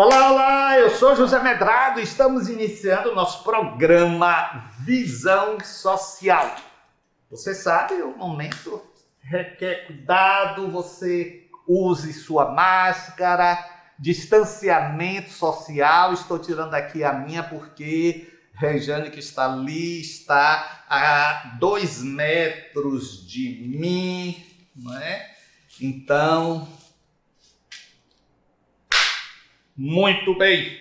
Olá, olá, eu sou José Medrado e estamos iniciando o nosso programa Visão Social. Você sabe, o momento requer cuidado, você use sua máscara, distanciamento social. Estou tirando aqui a minha porque Rejane, que está ali, está a 2 metros de mim, não é? Então, muito bem.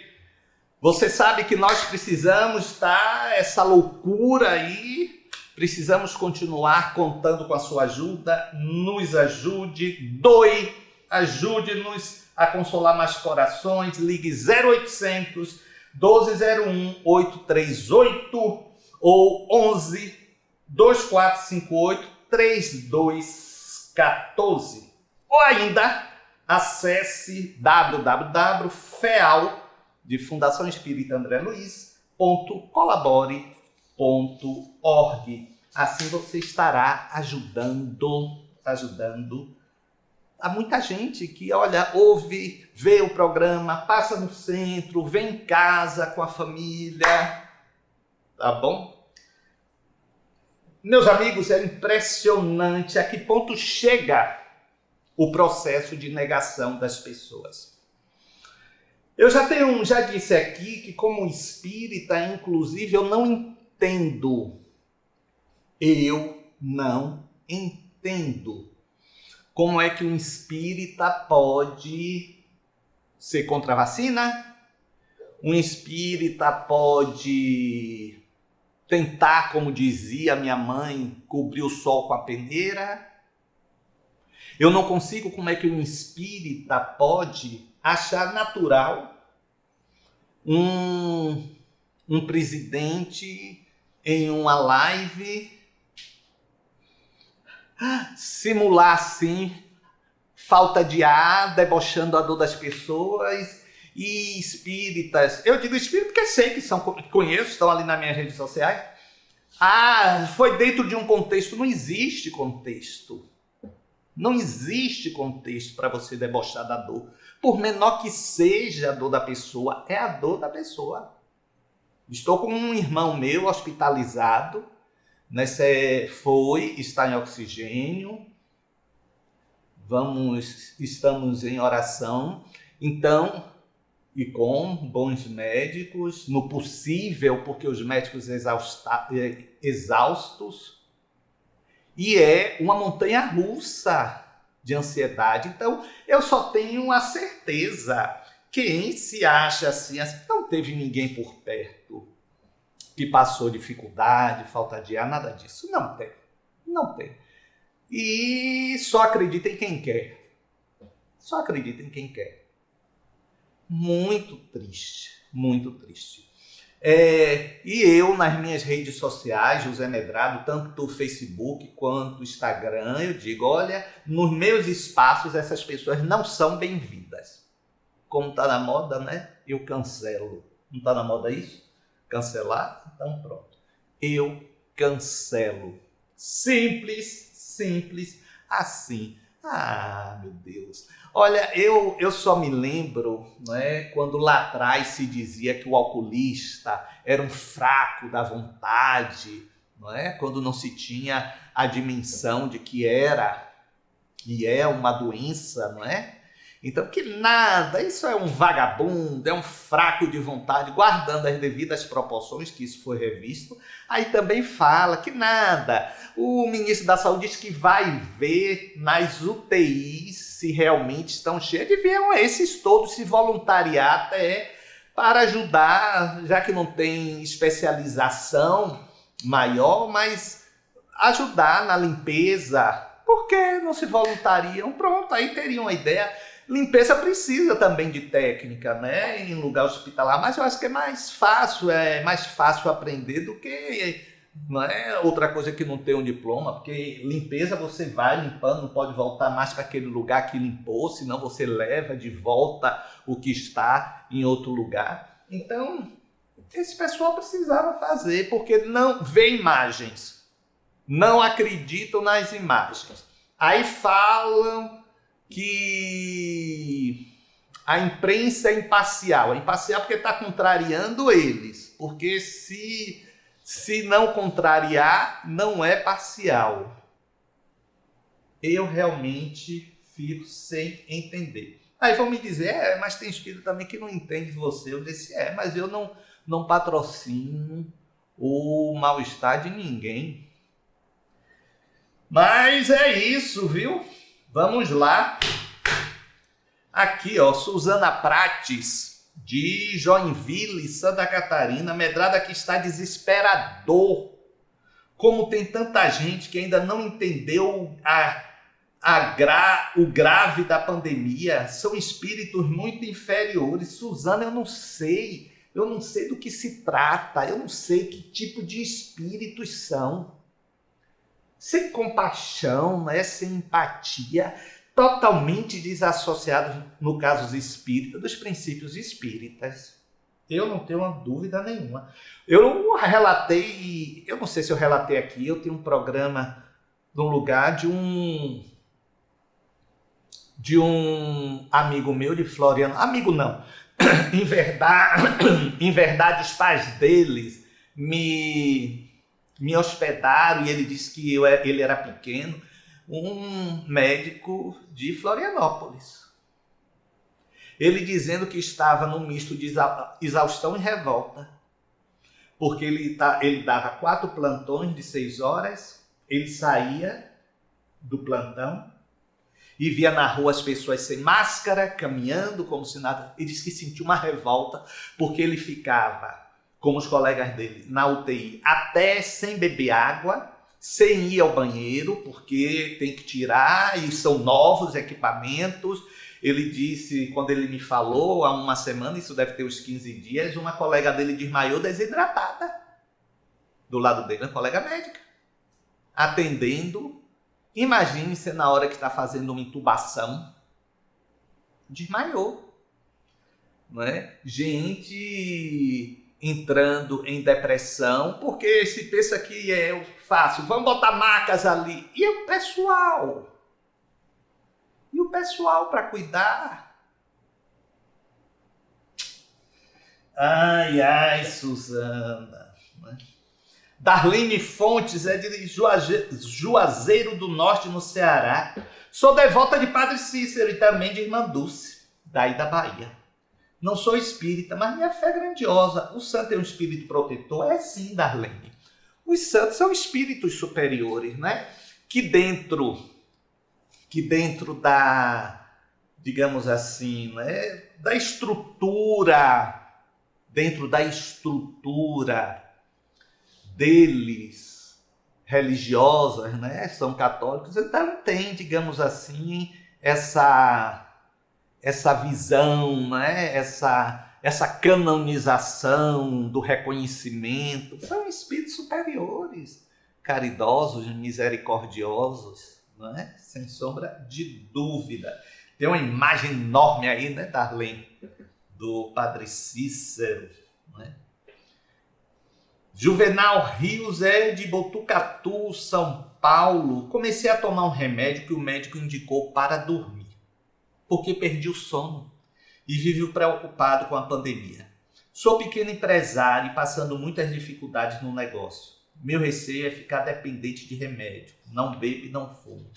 Você sabe que nós precisamos, tá? Essa loucura aí, precisamos continuar contando com a sua ajuda. Nos ajude, doe, ajude-nos a consolar mais corações. Ligue 0800 1201 838 ou 11 2458 3214. Ou ainda acesse www.feal de Fundação Espírita André Luiz.colabore.org. Assim você estará ajudando a muita gente que, olha, ouve, vê o programa, passa no centro, vem em casa com a família, tá bom? Meus amigos, é impressionante a que ponto chega o processo de negação das pessoas. Eu já disse aqui que, como espírita, inclusive, eu não entendo como é que um espírita pode ser contra a vacina, um espírita pode tentar, como dizia minha mãe, cobrir o sol com a peneira. Eu não consigo como é que um espírita pode achar natural um presidente em uma live simular assim falta de ar, debochando a dor das pessoas. E espíritas, eu digo espírita porque sei que conheço, estão ali nas minhas redes sociais. Foi dentro de um contexto. Não existe contexto. Não existe contexto para você debochar da dor. Por menor que seja a dor da pessoa, é a dor da pessoa. Estou com um irmão meu hospitalizado, está em oxigênio, estamos em oração, então, e com bons médicos, no possível, porque os médicos exaustos, e é uma montanha-russa de ansiedade. Então, eu só tenho a certeza, quem se acha assim, não teve ninguém por perto que passou dificuldade, falta de ar, nada disso. Não tem. E só acredita em quem quer. Só acredita em quem quer. Muito triste, muito triste. E eu, nas minhas redes sociais, José Medrado, tanto o Facebook quanto o Instagram, eu digo, olha, nos meus espaços essas pessoas não são bem-vindas. Como está na moda, né? Eu cancelo. Não está na moda isso? Cancelar? Então pronto. Eu cancelo. Simples assim. Meu Deus. Olha, eu só me lembro, né, quando lá atrás se dizia que o alcoolista era um fraco da vontade, não é? Quando não se tinha a dimensão de que era e é uma doença, não é? Então, que nada, isso é um vagabundo, é um fraco de vontade, guardando as devidas proporções, que isso foi revisto. Aí também fala que nada, o ministro da Saúde diz que vai ver nas UTIs se realmente estão cheias, deviam esses todos se voluntariar até para ajudar, já que não tem especialização maior, mas ajudar na limpeza. Por que não se voluntariam? Pronto, aí teriam uma ideia. Limpeza precisa também de técnica, né? Em lugar hospitalar, mas eu acho que é mais fácil aprender do que, não é, outra coisa que não tem um diploma, porque limpeza você vai limpando, não pode voltar mais para aquele lugar que limpou, senão você leva de volta o que está em outro lugar. Então, esse pessoal precisava fazer, porque não vê imagens, não acreditam nas imagens. Aí falam que A imprensa é imparcial. É imparcial porque está contrariando eles. Porque se não contrariar, não é parcial. Eu realmente fico sem entender. Aí vão me dizer, mas tem espírito também que não entende você. Eu disse, mas eu não patrocino o mal-estar de ninguém. Mas é isso, viu? Vamos lá. Aqui, ó, Suzana Prates, de Joinville, Santa Catarina, medrada que está desesperador. Como tem tanta gente que ainda não entendeu o grave da pandemia, são espíritos muito inferiores. Suzana, eu não sei do que se trata, eu não sei que tipo de espíritos são. Sem compaixão, né? Sem empatia, totalmente desassociados, no caso espírita, dos princípios espíritas. Eu não tenho uma dúvida nenhuma. Eu relatei, eu não sei se eu relatei aqui, eu tenho um programa num lugar de um amigo meu de Floriano, amigo não, em verdade os pais deles me hospedaram e ele disse que ele era pequeno, um médico de Florianópolis. Ele dizendo que estava num misto de exaustão e revolta, porque ele dava 4 plantões de 6 horas, ele saía do plantão e via na rua as pessoas sem máscara, caminhando como se nada. Ele disse que sentiu uma revolta, porque ele ficava, como os colegas dele, na UTI, até sem beber água, sem ir ao banheiro, porque tem que tirar, e são novos equipamentos. Ele disse, quando ele me falou, há uma semana, isso deve ter uns 15 dias, uma colega dele desmaiou desidratada. Do lado dele, uma colega médica, atendendo. Imagine-se na hora que está fazendo uma intubação, desmaiou. Não é? Gente entrando em depressão, porque se pensa que é fácil, vamos botar macas ali. E o pessoal? E o pessoal para cuidar? Ai, Suzana. Darlene Fontes é de Juazeiro do Norte, no Ceará. Sou devota de Padre Cícero e também de Irmã Dulce, daí da Bahia. Não sou espírita, mas minha fé é grandiosa. O santo é um espírito protetor? É sim, Darlene. Os santos são espíritos superiores, né? Que dentro da, digamos assim, né? Da estrutura, dentro da estrutura deles, religiosas, né? São católicos, então tem, digamos assim, essa visão, né? essa canonização do reconhecimento. São espíritos superiores, caridosos, misericordiosos, não é? Sem sombra de dúvida. Tem uma imagem enorme aí, né, Darlene, do Padre Cícero, não é? Juvenal Rios é de Botucatu, São Paulo. Comecei a tomar um remédio que o médico indicou para dormir, porque perdi o sono e vivo preocupado com a pandemia. Sou pequeno empresário e passando muitas dificuldades no negócio. Meu receio é ficar dependente de remédio. Não bebo e não fumo.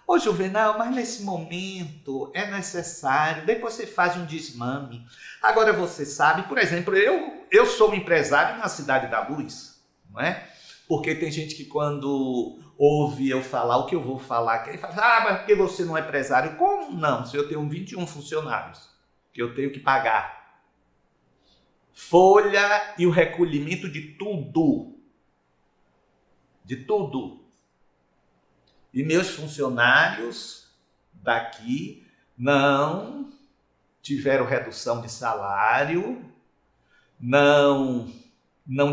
Ô Juvenal, mas nesse momento é necessário, depois você faz um desmame. Agora você sabe, por exemplo, eu sou um empresário na Cidade da Luz, não é? Porque tem gente que quando ouve eu falar o que eu vou falar, ele fala, mas porque você não é empresário? Como não? Se eu tenho 21 funcionários, que eu tenho que pagar folha e o recolhimento de tudo. De tudo. E meus funcionários daqui não tiveram redução de salário, não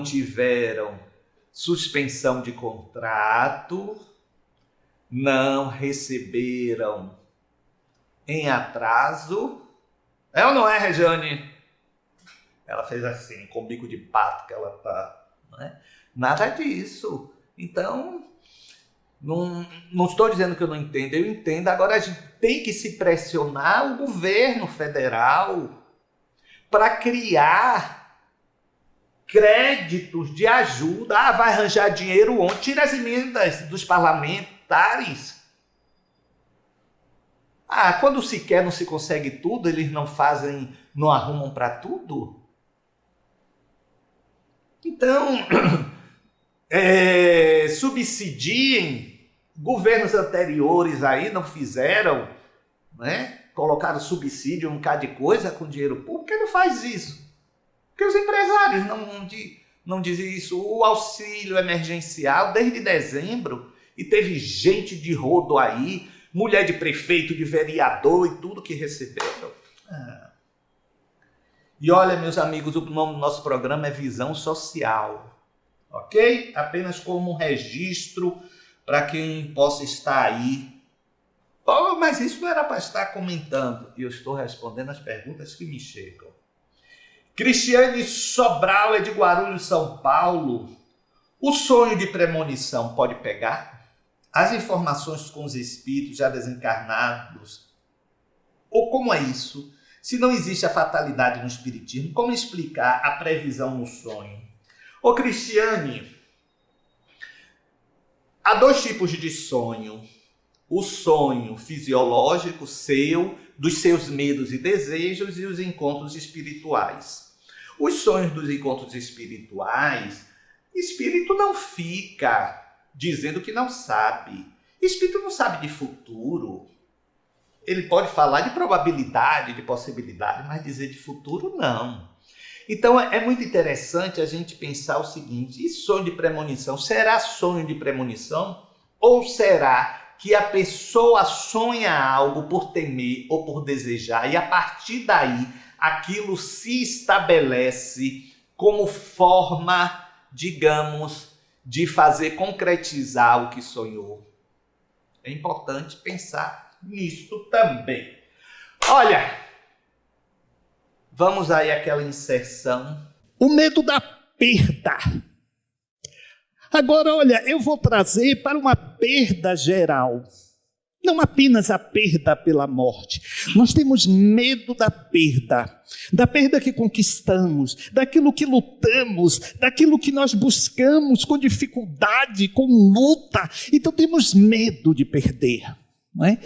tiveram suspensão de contrato, não receberam em atraso. É ou não é, Regiane? Ela fez assim, com o bico de pato que ela tá, não é? Nada disso. Então, Não estou dizendo que eu não entendo, eu entendo. Agora a gente tem que se pressionar o governo federal para criar créditos de ajuda. Vai arranjar dinheiro onde? Tira as emendas dos parlamentares. Quando se quer não se consegue tudo, eles não arrumam para tudo? Então, subsidiem. Governos anteriores aí não fizeram, né? Colocaram subsídio, um bocado de coisa com dinheiro público. Por que não faz isso? Porque os empresários não dizem isso. O auxílio emergencial, desde dezembro, e teve gente de rodo aí, mulher de prefeito, de vereador e tudo que receberam. E olha, meus amigos, o nome do nosso programa é Visão Social, ok? Apenas como um registro para quem possa estar aí. Mas isso não era para estar comentando. E eu estou respondendo as perguntas que me chegam. Cristiane Sobral é de Guarulhos, São Paulo. O sonho de premonição pode pegar? As informações com os espíritos já desencarnados? Ou como é isso? Se não existe a fatalidade no espiritismo, como explicar a previsão no sonho? Ô Cristiane, há dois tipos de sonho. O sonho fisiológico seu, dos seus medos e desejos, e os encontros espirituais. Os sonhos dos encontros espirituais, espírito não fica dizendo que não sabe. Espírito não sabe de futuro. Ele pode falar de probabilidade, de possibilidade, mas dizer de futuro, não. Então, é muito interessante a gente pensar o seguinte: e sonho de premonição? Será sonho de premonição? Ou será que a pessoa sonha algo por temer ou por desejar, e a partir daí aquilo se estabelece como forma, digamos, de fazer concretizar o que sonhou? É importante pensar nisso também. Olha, vamos aí àquela inserção. O medo da perda. Agora, olha, eu vou trazer para uma perda geral. Não apenas a perda pela morte. Nós temos medo da perda que conquistamos, daquilo que lutamos, daquilo que nós buscamos com dificuldade, com luta. Então temos medo de perder, não é?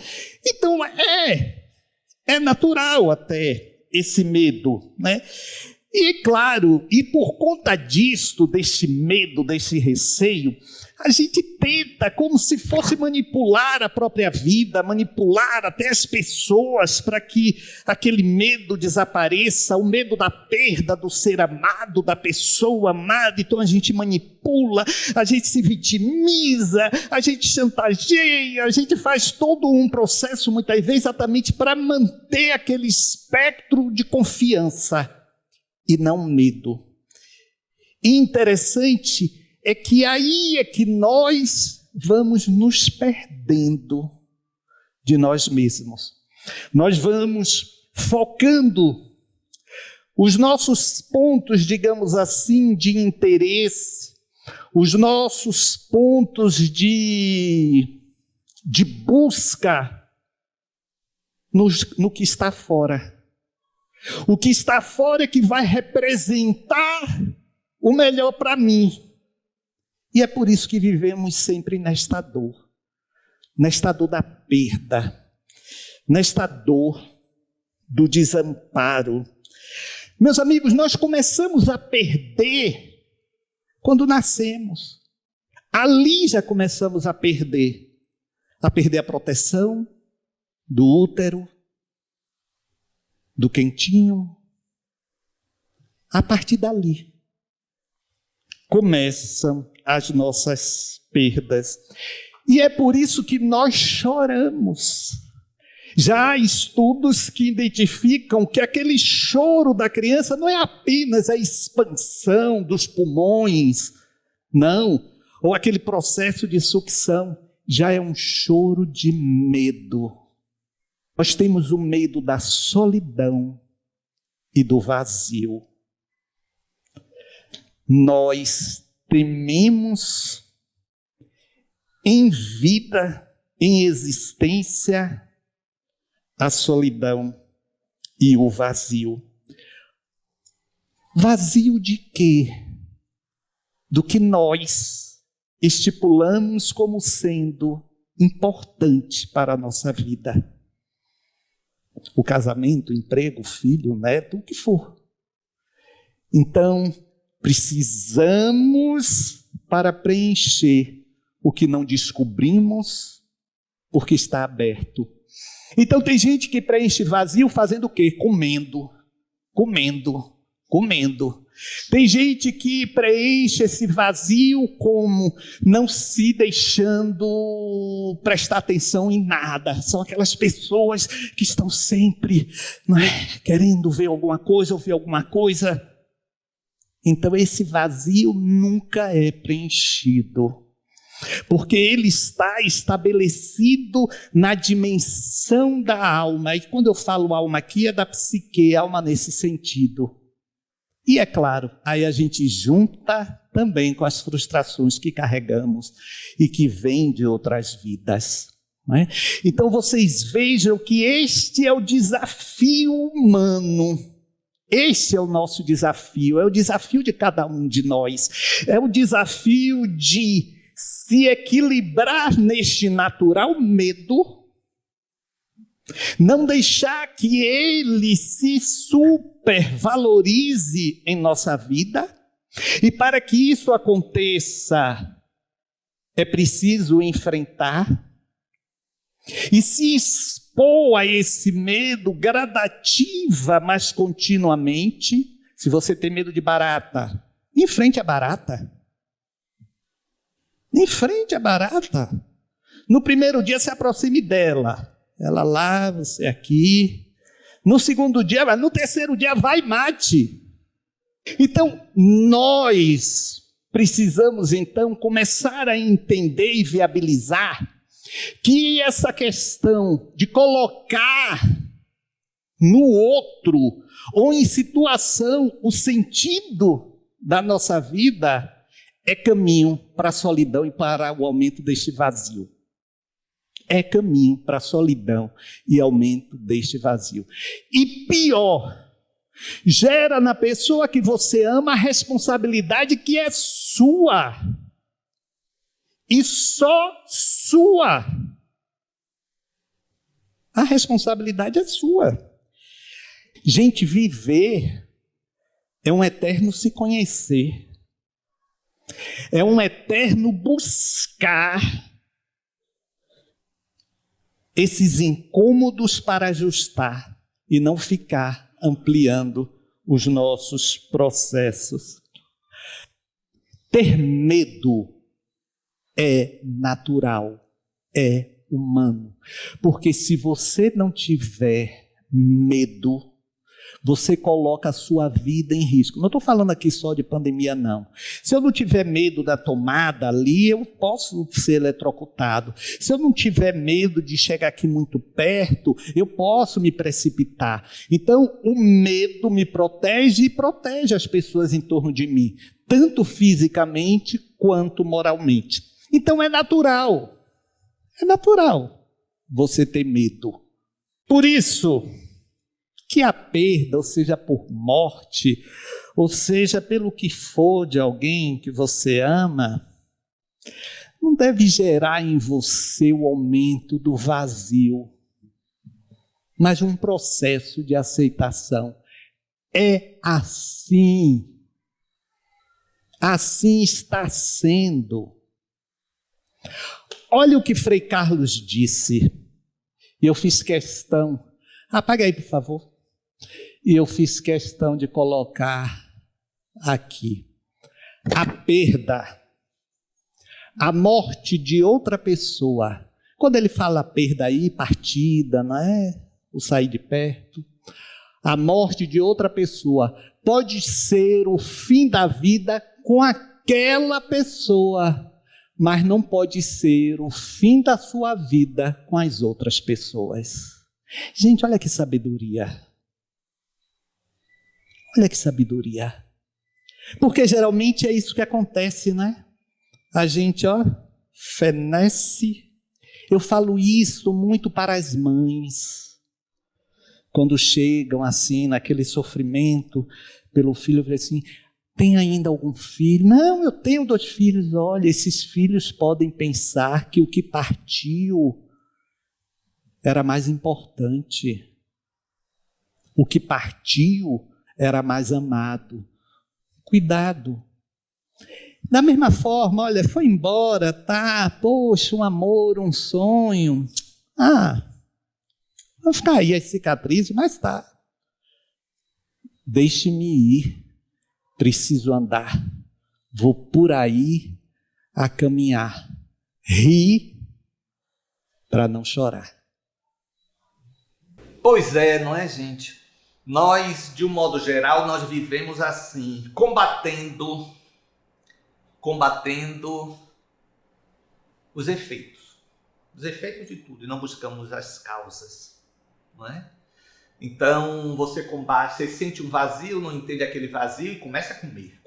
Então é natural até esse medo, né? E claro, e por conta disto, desse medo, desse receio, a gente tenta como se fosse manipular a própria vida, manipular até as pessoas para que aquele medo desapareça, o medo da perda do ser amado, da pessoa amada. Então a gente manipula, a gente se vitimiza, a gente chantageia, a gente faz todo um processo muitas vezes exatamente para manter aquele espectro de confiança e não medo. E interessante é que aí é que nós vamos nos perdendo de nós mesmos. Nós vamos focando os nossos pontos, digamos assim, de interesse, os nossos pontos de busca no que está fora. O que está fora é que vai representar o melhor para mim. E é por isso que vivemos sempre nesta dor da perda, nesta dor do desamparo. Meus amigos, nós começamos a perder quando nascemos. Ali já começamos a perder a proteção do útero, do quentinho. A partir dali começam as nossas perdas. E é por isso que nós choramos. Já há estudos que identificam que aquele choro da criança não é apenas a expansão dos pulmões, não, ou aquele processo de sucção, já é um choro de medo. Nós temos o medo da solidão e do vazio. Nós tememos em vida, em existência, a solidão e o vazio. Vazio de quê? Do que nós estipulamos como sendo importante para a nossa vida. O casamento, o emprego, o filho, o neto, o que for. Então, precisamos, para preencher o que não descobrimos, porque está aberto. Então, tem gente que preenche vazio fazendo o quê? Comendo. Tem gente que preenche esse vazio como não se deixando prestar atenção em nada. São aquelas pessoas que estão sempre, querendo ver alguma coisa, ouvir alguma coisa. Então esse vazio nunca é preenchido, porque ele está estabelecido na dimensão da alma. E quando eu falo alma aqui, é da psique, alma nesse sentido. E é claro, aí a gente junta também com as frustrações que carregamos e que vêm de outras vidas. Não é? Então vocês vejam que este é o desafio humano. Este é o nosso desafio, é o desafio de cada um de nós. É o desafio de se equilibrar neste natural medo, não deixar que ele se supervalorize em nossa vida. E para que isso aconteça, é preciso enfrentar e se expor a esse medo gradativa, mas continuamente. Se você tem medo de barata, enfrente a barata. Enfrente a barata. No primeiro dia, se aproxime dela. Ela lá, você aqui. No segundo dia, no terceiro dia, vai e mate. Então, nós precisamos, então, começar a entender e viabilizar que essa questão de colocar no outro ou em situação o sentido da nossa vida é caminho para a solidão e para o aumento deste vazio. É caminho para a solidão e aumento deste vazio. E pior, gera na pessoa que você ama a responsabilidade que é sua. E só sua. A responsabilidade é sua. Gente, viver é um eterno se conhecer. É um eterno buscar esses incômodos para ajustar e não ficar ampliando os nossos processos. Ter medo é natural, é humano. Porque se você não tiver medo, você coloca a sua vida em risco. Não estou falando aqui só de pandemia, não. Se eu não tiver medo da tomada ali, eu posso ser eletrocutado. Se eu não tiver medo de chegar aqui muito perto, eu posso me precipitar. Então, o medo me protege e protege as pessoas em torno de mim, tanto fisicamente quanto moralmente. Então, é natural você ter medo. Por isso que a perda, ou seja, por morte, ou seja, pelo que for de alguém que você ama, não deve gerar em você o aumento do vazio, mas um processo de aceitação. É assim. Assim está sendo. Olha o que Frei Carlos disse. E eu fiz questão. Apaga aí, por favor. E eu fiz questão de colocar aqui. A perda, a morte de outra pessoa. Quando ele fala perda aí, partida, não é? O sair de perto. A morte de outra pessoa pode ser o fim da vida com aquela pessoa, mas não pode ser o fim da sua vida com as outras pessoas. Gente, olha que sabedoria. Olha que sabedoria. Porque geralmente é isso que acontece, né? A gente, fenece. Eu falo isso muito para as mães. Quando chegam assim, naquele sofrimento pelo filho, eu falo assim, tem ainda algum filho? Não, eu tenho 2 filhos. Olha, esses filhos podem pensar que o que partiu era mais importante. O que partiu era mais amado. Cuidado. Da mesma forma, olha, foi embora, tá? Poxa, um amor, um sonho. Vai ficar aí as cicatrizes, mas tá. Deixe-me ir. Preciso andar. Vou por aí a caminhar. Rir para não chorar. Pois é, não é, gente? Nós, de um modo geral, nós vivemos assim, combatendo os efeitos de tudo, e não buscamos as causas, não é? Então, você combate, você sente um vazio, não entende aquele vazio e começa a comer.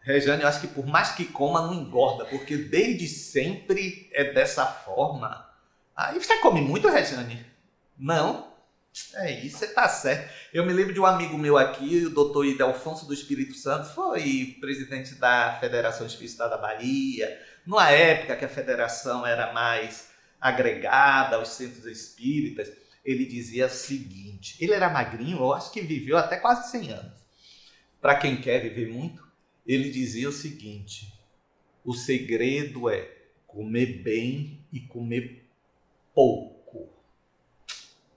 Rejane, eu acho que por mais que coma, não engorda, porque desde sempre é dessa forma. Aí você come muito, Rejane? Não? É isso, você tá certo. Eu me lembro de um amigo meu aqui, o doutor Idelfonso do Espírito Santo, foi presidente da Federação Espírita da Bahia, numa época que a federação era mais agregada aos centros espíritas. Ele dizia o seguinte, ele era magrinho, eu acho que viveu até quase 100 anos. Para quem quer viver muito, ele dizia o seguinte, o segredo é comer bem e comer pouco.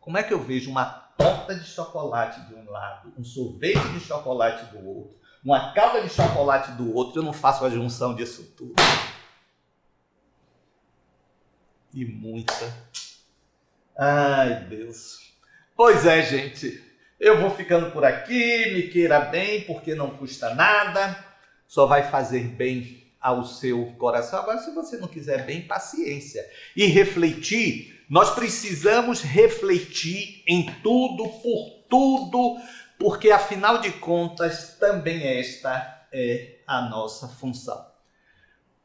Como é que eu vejo uma torta de chocolate de um lado, um sorvete de chocolate do outro, uma calda de chocolate do outro, eu não faço a junção disso tudo? E muita. Ai, Deus. Pois é, gente. Eu vou ficando por aqui, me queira bem, porque não custa nada, só vai fazer bem ao seu coração. Agora, se você não quiser bem, paciência. E refletir, nós precisamos refletir em tudo, por tudo, porque afinal de contas, também esta é a nossa função.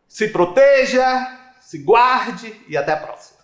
Se proteja, se guarde e até a próxima.